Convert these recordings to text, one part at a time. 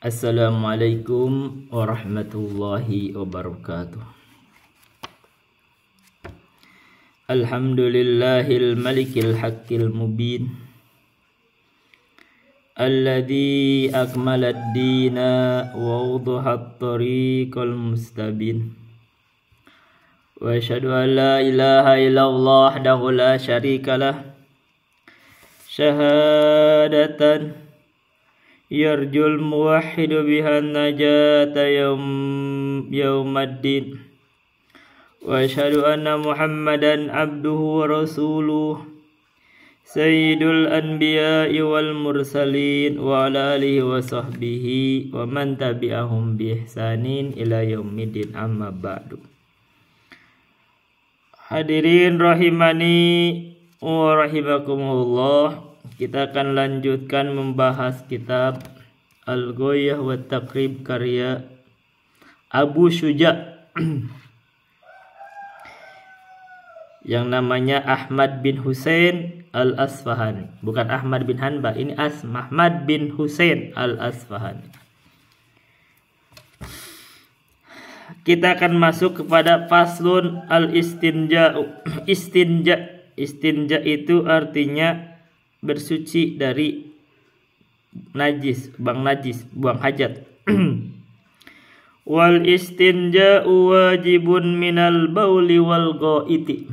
Assalamualaikum warahmatullahi wabarakatuh. Alhamdulillahil malikil haqqil mubin, alladzi akmalad dina wa wadahat tariqal mustabin. Wa asyhadu an la ilaha illallah wahdahu la syarikalah, syahadatan yarjul muwahhidu bihan najata yaumaddin. Wa asyhadu anna Muhammadan abduhu wa rasuluh, sayyidul anbiya'i wal mursalin, wa ala alihi wa sahbihi wa man tabi'ahum bi ihsanin ila yaumiddin, amma ba'du. Hadirin rahimani wa rahimakumullah, kita akan lanjutkan membahas kitab Al-Ghoyah wa Taqrib karya Abu Syuja yang namanya Ahmad bin Husain Al-Asfahani. Bukan Ahmad bin Hanbal, ini Ahmad bin Husain Al-Asfahani. Kita akan masuk kepada faslun al-istinja. Istinja itu artinya bersuci dari najis, buang hajat. Wal istinja'u wajibun minal bauli wal ghaiti.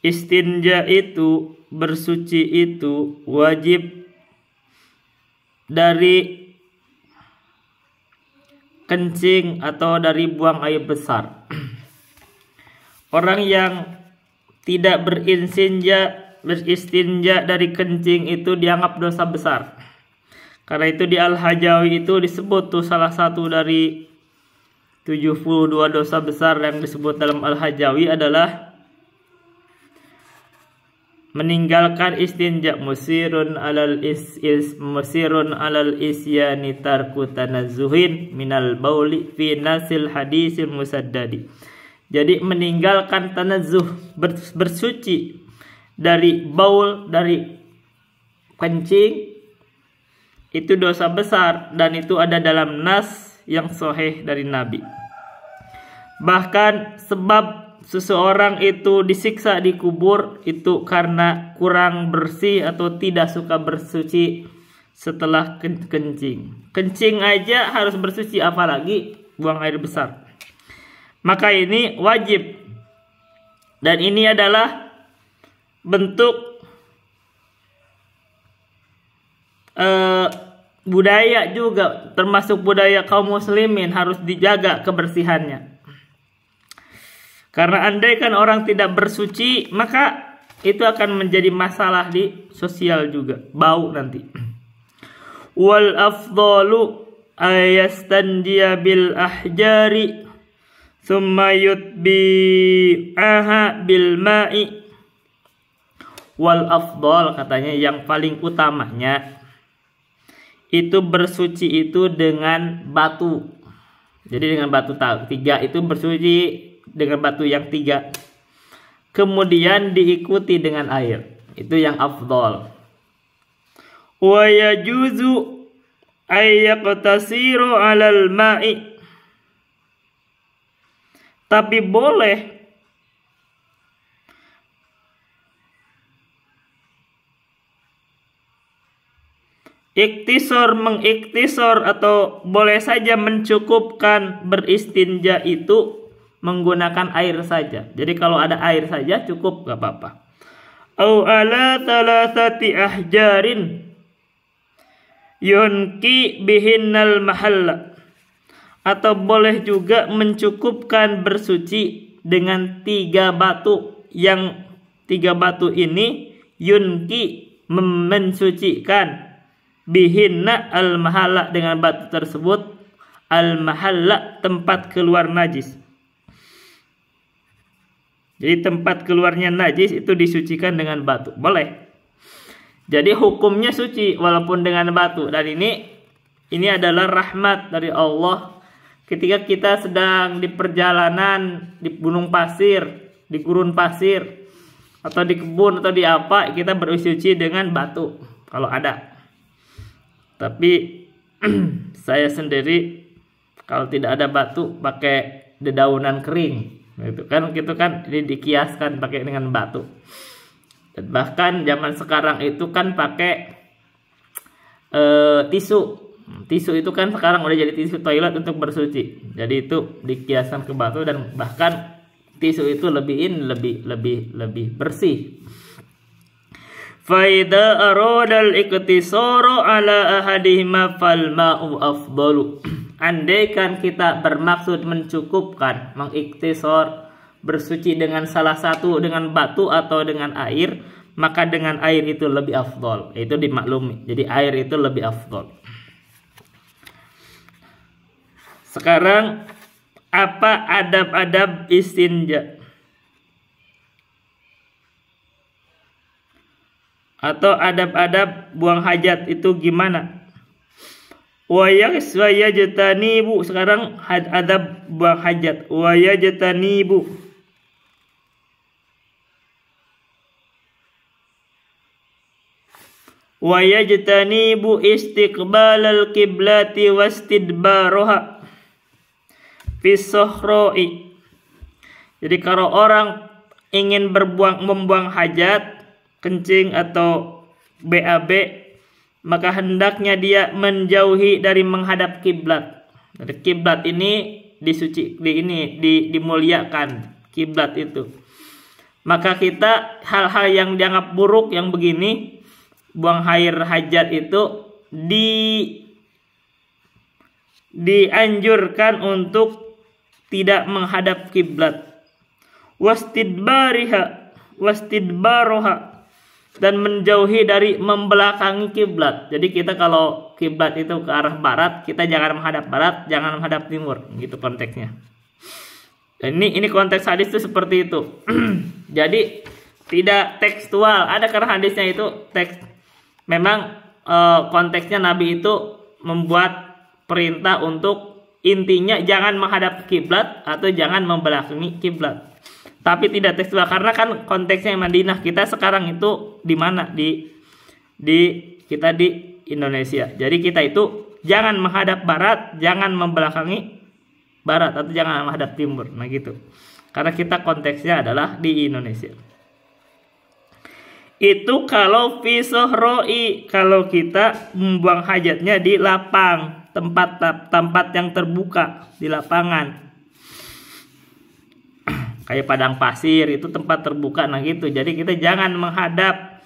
Istinja itu, bersuci itu wajib dari kencing atau dari buang air besar. Orang yang tidak beristinja dari kencing itu dianggap dosa besar. Karena itu di Al-Hajawi itu disebut tuh salah satu dari 72 dosa besar yang disebut dalam Al-Hajawi adalah meninggalkan istinja. Musirun alal isyani tarku tanazzuhin minal bauli fi nasil hadisil musaddadi. Jadi meninggalkan tanazzuh, bersuci dari baul, dari kencing, itu dosa besar, dan itu ada dalam nas yang sahih dari Nabi. Bahkan sebab seseorang itu disiksa di kubur itu karena kurang bersih atau tidak suka bersuci setelah kencing. Kencing aja harus bersuci, apalagi buang air besar. Maka ini wajib, dan ini adalah bentuk budaya juga, termasuk budaya kaum muslimin, harus dijaga kebersihannya. Karena andaikan orang tidak bersuci, maka itu akan menjadi masalah di sosial juga, bau nanti. Wal afdalu ayastanjiya bil ahjari thumma yutbi'aha bil ma'i. Wal afdal, katanya yang paling utamanya itu bersuci itu dengan batu. Jadi dengan batu tiga itu bersuci dengan batu yang 3. Kemudian diikuti dengan air. Itu yang afdal. Wa yajuzu ayyaqtasiru 'alal ma'i. Tapi boleh mengiktisor atau boleh saja mencukupkan beristinja itu menggunakan air saja. Jadi kalau ada air saja cukup, gak apa-apa. Au ala thalathati ahjarin yunki bihinnal mahalla. Atau boleh juga mencukupkan bersuci dengan 3 batu. Yang 3 batu ini yunki mensucikan, bihinna al-mahalla dengan batu tersebut, al-mahalla tempat keluar najis. Jadi tempat keluarnya najis itu disucikan dengan batu, boleh. Jadi hukumnya suci walaupun dengan batu. Dan ini adalah rahmat dari Allah. Ketika kita sedang di perjalanan di gunung pasir, di gurun pasir, atau di kebun atau di apa, kita bersuci dengan batu kalau ada. Tapi Saya sendiri kalau tidak ada batu pakai dedaunan kering. Gitu kan ini dikiaskan pakai dengan batu. Dan bahkan zaman sekarang itu kan pakai tisu. Tisu itu kan sekarang udah jadi tisu toilet untuk bersuci. Jadi itu dikiaskan ke batu dan bahkan tisu itu lebih bersih. Faida aradal iktisaru ala ahadihima fal ma'u afdalu. Andaikan kita bermaksud mencukupkan, mengiktisar, bersuci dengan salah satu, dengan batu atau dengan air, maka dengan air itu lebih afdal. Itu dimaklumi. Jadi air itu lebih afdal. Sekarang apa adab-adab istinja? Atau adab-adab buang hajat itu gimana? Wa yajtanibu. Sekarang adab buang hajat. Wa yajtanibu. Wa yajtanibu istiqbalal qiblati wastidbaroha Fisohroi. Jadi kalau orang ingin membuang hajat, kencing atau BAB, maka hendaknya dia menjauhi dari menghadap kiblat. Dari kiblat ini dimuliakan kiblat itu. Maka kita hal-hal yang dianggap buruk yang begini, buang air hajat itu dianjurkan untuk tidak menghadap kiblat. Wastidbaroha, dan menjauhi dari membelakangi kiblat. Jadi kita kalau kiblat itu ke arah barat, kita jangan menghadap barat, jangan menghadap timur, gitu konteksnya. Dan ini konteks hadis itu seperti itu. Jadi tidak tekstual. Ada karena hadisnya itu teks. Memang konteksnya Nabi itu membuat perintah untuk intinya jangan menghadap kiblat atau jangan membelakangi kiblat. Tapi tidak tekstual karena kan konteksnya Madinah. Kita sekarang itu di mana? Kita di Indonesia. Jadi kita itu jangan menghadap barat, jangan membelakangi barat atau jangan menghadap timur. Nah gitu. Karena kita konteksnya adalah di Indonesia. Itu kalau fisohroi, kalau kita membuang hajatnya di lapang, tempat yang terbuka di lapangan. Kayak padang pasir itu tempat terbuka, nah gitu. Jadi kita jangan menghadap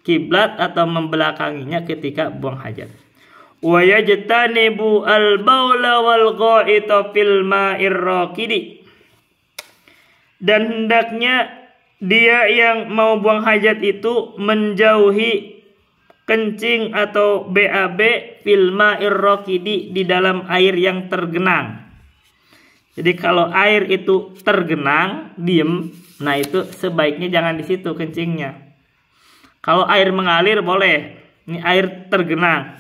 kiblat atau membelakanginya ketika buang hajat. Wa yajtanibu al-baula wal gha'ita fil ma'ir raqidi. Dan hendaknya dia yang mau buang hajat itu menjauhi kencing atau BAB fil ma'ir raqidi, di dalam air yang tergenang. Jadi kalau air itu tergenang, diem, nah itu sebaiknya jangan di situ kencingnya. Kalau air mengalir boleh, ini air tergenang.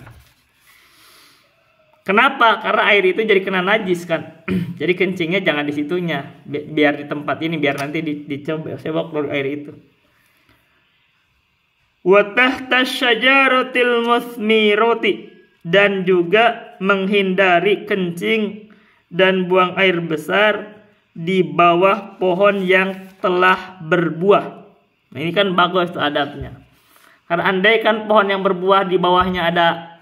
Kenapa? Karena air itu jadi kena najis kan. Jadi kencingnya jangan di situnya, biar di tempat ini, biar nanti dicoba sebok dari air itu. Wa tahta syajaratil musmirati, dan juga menghindari kencing dan buang air besar di bawah pohon yang telah berbuah. Nah, ini kan bagus tuh adabnya. Karena andai kan pohon yang berbuah di bawahnya ada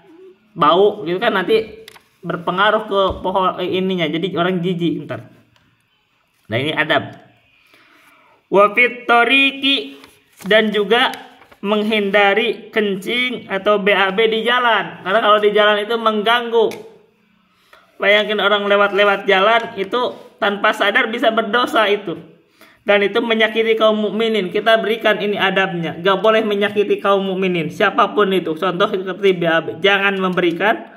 bau gitu kan, nanti berpengaruh ke pohon ininya, jadi orang jijik ntar. Nah ini adab. Wa fit tariqi, dan juga menghindari kencing atau BAB di jalan. Karena kalau di jalan itu mengganggu. Bayangin orang lewat jalan itu tanpa sadar bisa berdosa itu. Dan itu menyakiti kaum mukminin. Kita berikan ini adabnya. Gak boleh menyakiti kaum mukminin, siapapun itu. Contoh seperti BAB. Jangan memberikan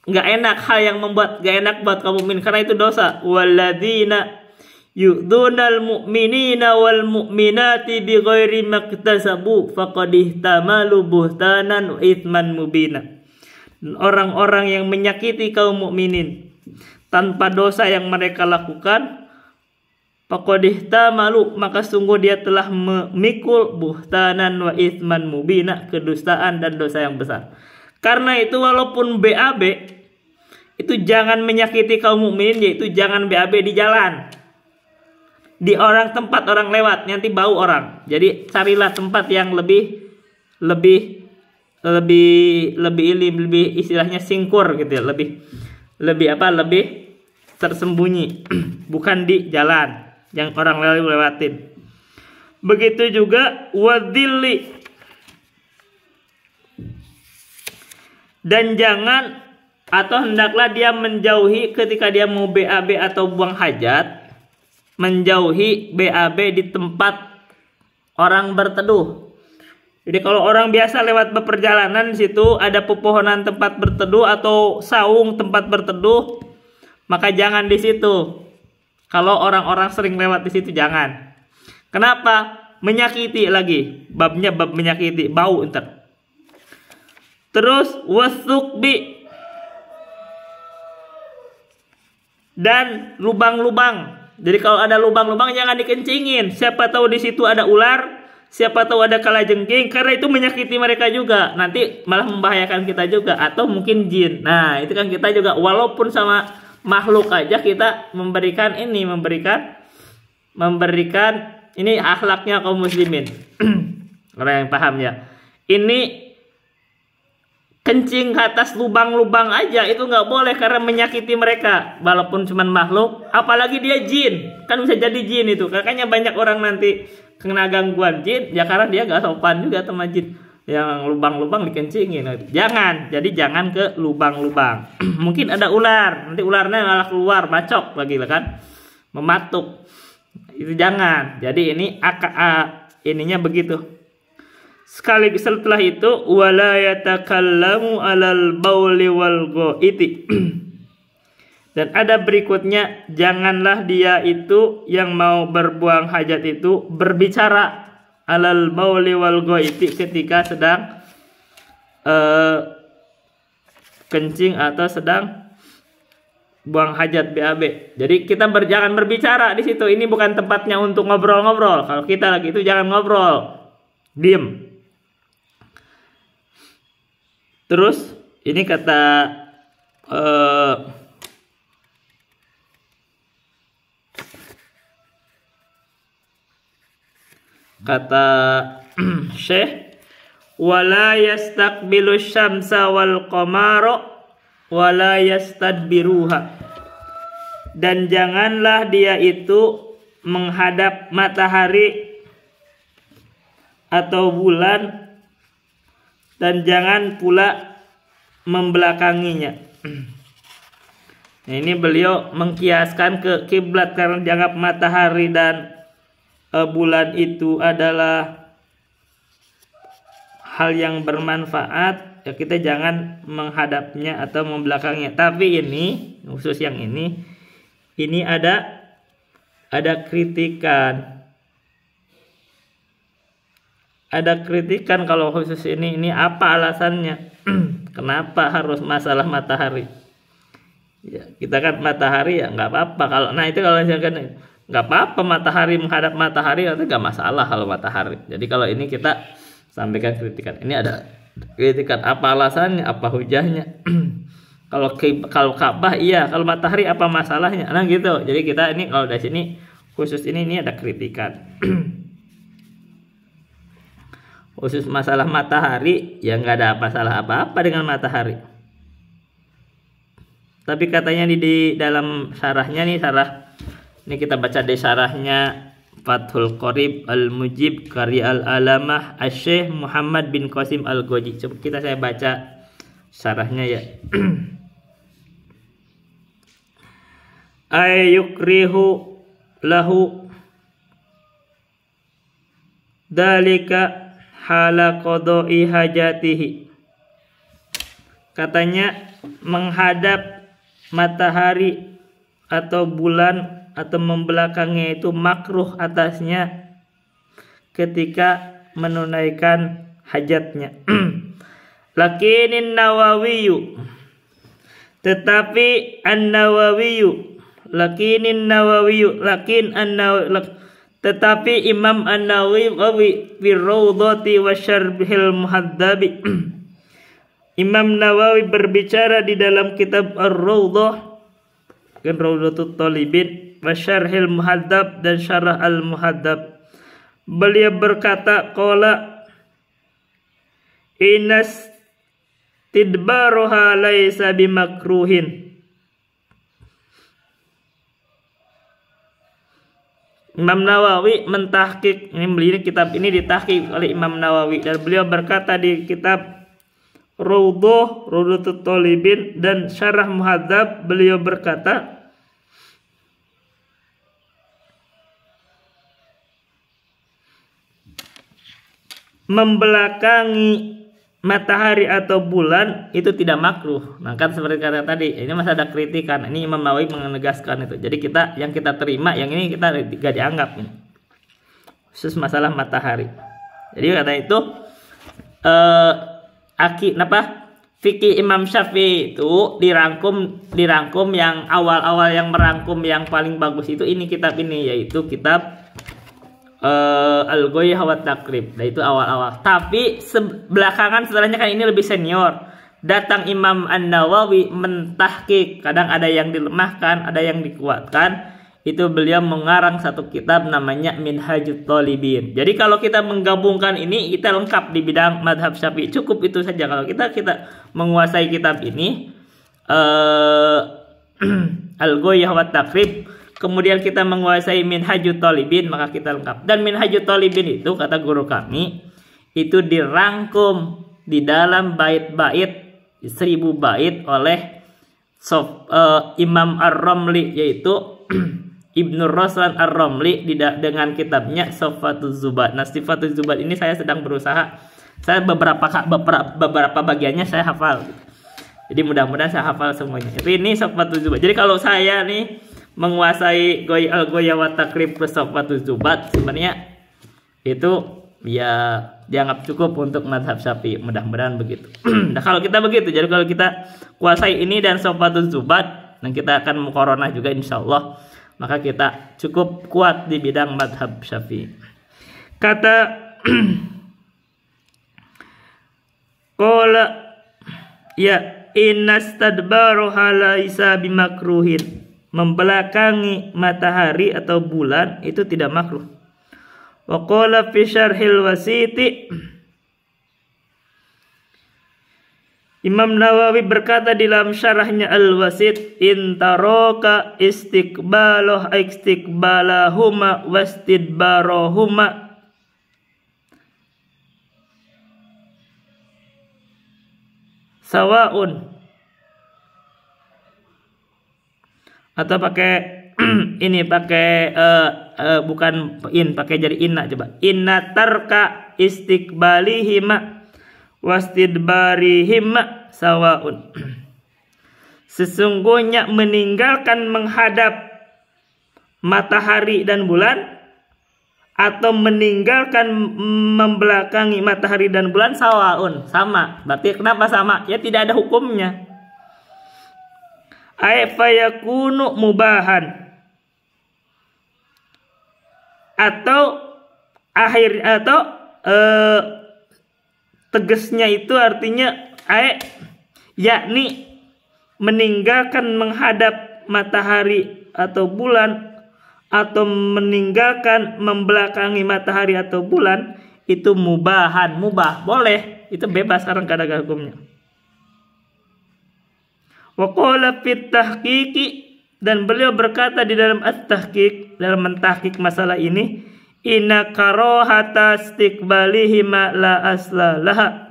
gak enak, hal yang membuat gak enak buat kaum mukmin, karena itu dosa. Walladzina yu'dunal mu'minina wal mu'minati bighairi maktasabu faqad ihtamalu buhtanan wa itsman mubina. Orang-orang yang menyakiti kaum mukminin tanpa dosa yang mereka lakukan, faqad ihtamalu, maka sungguh dia telah memikul buhtanan wa itsman mubina, kedustaan dan dosa yang besar. Karena itu walaupun BAB itu jangan menyakiti kaum mukminin, yaitu jangan BAB di jalan, di tempat orang lewat, nanti bau orang. Jadi carilah tempat yang lebih istilahnya singkur gitu ya, lebih tersembunyi, bukan di jalan yang orang lewatin. Begitu juga wadilli, dan jangan atau hendaklah dia menjauhi ketika dia mau BAB atau buang hajat, menjauhi BAB di tempat orang berteduh. Jadi kalau orang biasa lewat beperjalanan, di situ ada pepohonan tempat berteduh atau saung tempat berteduh, maka jangan di situ. Kalau orang-orang sering lewat di situ jangan. Kenapa? Menyakiti lagi. Babnya bab menyakiti, bau entar. Terus wasukbi, dan lubang-lubang. Jadi kalau ada lubang-lubang jangan dikencingin. Siapa tahu di situ ada ular, siapa tahu ada kalajengking, karena itu menyakiti mereka juga. Nanti malah membahayakan kita juga, atau mungkin jin. Nah, itu kan kita juga walaupun sama makhluk aja kita memberikan ini akhlaknya kaum muslimin. Orang yang paham ya. Ini kencing ke atas lubang-lubang aja itu nggak boleh karena menyakiti mereka, walaupun cuman makhluk, apalagi dia jin, kan bisa jadi jin itu. Makanya banyak orang nanti kena gangguan jin ya karena dia nggak sopan juga sama jin, yang lubang-lubang dikencingin. Jangan, jadi jangan ke lubang-lubang. Mungkin ada ular, nanti ularnya malah keluar bacok lagi kan, mematuk, itu jangan. Jadi ini ininya begitu. Sekali setelah itu wala yatakallamu alal bauli wal ghaiti. Dan ada berikutnya, janganlah dia itu yang mau berbuang hajat itu berbicara alal bauli wal ghaiti ketika sedang kencing atau sedang buang hajat BAB. Jadi kita jangan berbicara di situ. Ini bukan tempatnya untuk ngobrol-ngobrol. Kalau kita lagi itu jangan ngobrol, diem. Terus ini kata Syekh, wala yastaqbilu syamsa wal qamara wala yastadbiruha, dan janganlah dia itu menghadap matahari atau bulan, dan jangan pula membelakanginya. Nah, ini beliau mengkiaskan ke kiblat karena dianggap matahari dan bulan itu adalah hal yang bermanfaat, ya kita jangan menghadapnya atau membelakangnya. Tapi ini khusus yang ini ada kritikan. Ada kritikan kalau khusus ini apa alasannya? Kenapa harus masalah matahari? Ya, kita kan matahari ya nggak apa-apa. Kalau misalkan nggak apa-apa matahari, menghadap matahari itu nggak masalah kalau matahari. Jadi kalau ini kita sampaikan kritikan. Ini ada kritikan, apa alasannya, apa hujahnya? Kalau Ka'bah iya, kalau matahari apa masalahnya? Nah gitu. Jadi kita ini kalau dari sini khusus ini ada kritikan. Khusus masalah matahari ya nggak ada masalah apa-apa dengan matahari. Tapi katanya di dalam syarahnya nih, ini kita baca di syarahnya Fathul Qorib Al-Mujib karya Al-Alamah Asy-Syaikh Muhammad bin Qasim Al-Ghaji. Coba saya baca syarahnya ya. Ayyukrihu lahu dalika hala qada'i hajatihi. Katanya menghadap matahari atau bulan atau membelakangnya itu makruh atasnya ketika menunaikan hajatnya. Lakinin Nawawiyu, tetapi An-Nawawiyu, tetapi Imam An-Nawawi fi Rawdhati wa Syarhil Muhaddabi, Imam Nawawi berbicara di dalam kitab Ar-Rawdah dan Rawdatul Talibin wa Syarhil Muhadzab dan Syarah Al-Muhadzab. Beliau berkata, qala inas tidbaruha laisa bimakruhin. Imam Nawawi mentahqiq, ini kitab ini ditahqiq oleh Imam Nawawi, dan beliau berkata di kitab Rawdatul Talibin dan Syarah Muhadzab, beliau berkata, membelakangi matahari atau bulan itu tidak makruh. Nah kan seperti kata tadi, ini masih ada kritikan. Ini Imam Nawawi menegaskan itu. Jadi yang kita terima, yang ini kita tidak dianggap ini. Khusus masalah matahari. Jadi kata itu fikih Imam Syafi'i itu dirangkum yang awal-awal, yang merangkum yang paling bagus itu ini kitab ini, yaitu kitab Al-Ghayah wa Taqrib. Nah itu awal-awal. Tapi belakangan setelahnya kan ini lebih senior. Datang Imam An-Nawawi mentahqiq, kadang ada yang dilemahkan, ada yang dikuatkan. Itu beliau mengarang satu kitab namanya Minhajut Talibin. Jadi kalau kita menggabungkan ini, kita lengkap di bidang madhab Syafi'i. Cukup itu saja. Kalau kita menguasai kitab ini, Al-Ghayah wa Taqrib, kemudian kita menguasai Minhajut Talibin, maka kita lengkap. Dan Minhajut Talibin itu, kata guru kami, itu dirangkum di dalam bait-bait 1000 bait oleh Imam Ar-Ramli, yaitu Ibnu Raslan Ar-Ramli dengan kitabnya Sifatuz Zubat. Nah, Sifatuz Zubat ini saya sedang berusaha, saya beberapa bagiannya saya hafal. Jadi mudah-mudahan saya hafal semuanya. Tapi ini Sifatuz Zubat. Jadi kalau saya nih menguasai Al-Ghayah wa Taqrib plus Sifatuz Zubat, sebenarnya itu ya dianggap cukup untuk mazhab Syafi'i. Mudah-mudahan begitu. Nah, kalau kita begitu, jadi kalau kita kuasai ini dan Sifatuz Zubat, dan kita akan muqaranah juga insyaallah, maka kita cukup kuat di bidang madhab Syafi'i. Kata qala ya innastadbaruha laisa bimakruhin, membelakangi matahari atau bulan itu tidak makruh. Wa qala fi syarhil wasiti, Imam Nawawi berkata di dalam syarahnya Al-Wasit, intaraka istiqbalahuma wastidbarahuma sawaun, atau pakai ini pakai bukan pakai jadi inna, coba inna tarka istiqbalihima wastidbarihim sawaun. Sesungguhnya meninggalkan menghadap matahari dan bulan atau meninggalkan membelakangi matahari dan bulan sawaun, sama. Berarti kenapa sama? Ya tidak ada hukumnya. Ay fayakunu mubahan, atau tegasnya itu artinya yakni meninggalkan menghadap matahari atau bulan atau meninggalkan membelakangi matahari atau bulan itu mubah, boleh, itu bebas, sekarang gak ada hukumnya. Wa qala fit tahqiqi, dan beliau berkata di dalam at-tahqiq, dalam mentahqiq masalah ini, inna karahata istiqbalihima la asla laha.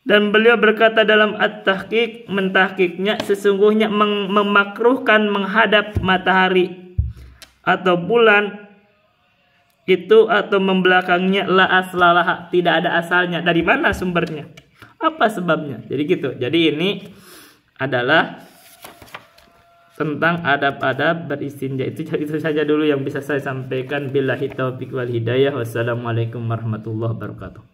Dan beliau berkata dalam at-tahqiq, mentahqiqnya, sesungguhnya memakruhkan menghadap matahari atau bulan itu atau membelakangnya la aslalaha, tidak ada asalnya. Dari mana sumbernya? Apa sebabnya? Jadi gitu. Jadi ini adalah tentang adab-adab beristinja. Itu saja dulu yang bisa saya sampaikan. Billahi taufiq wal hidayah. Wassalamualaikum warahmatullahi wabarakatuh.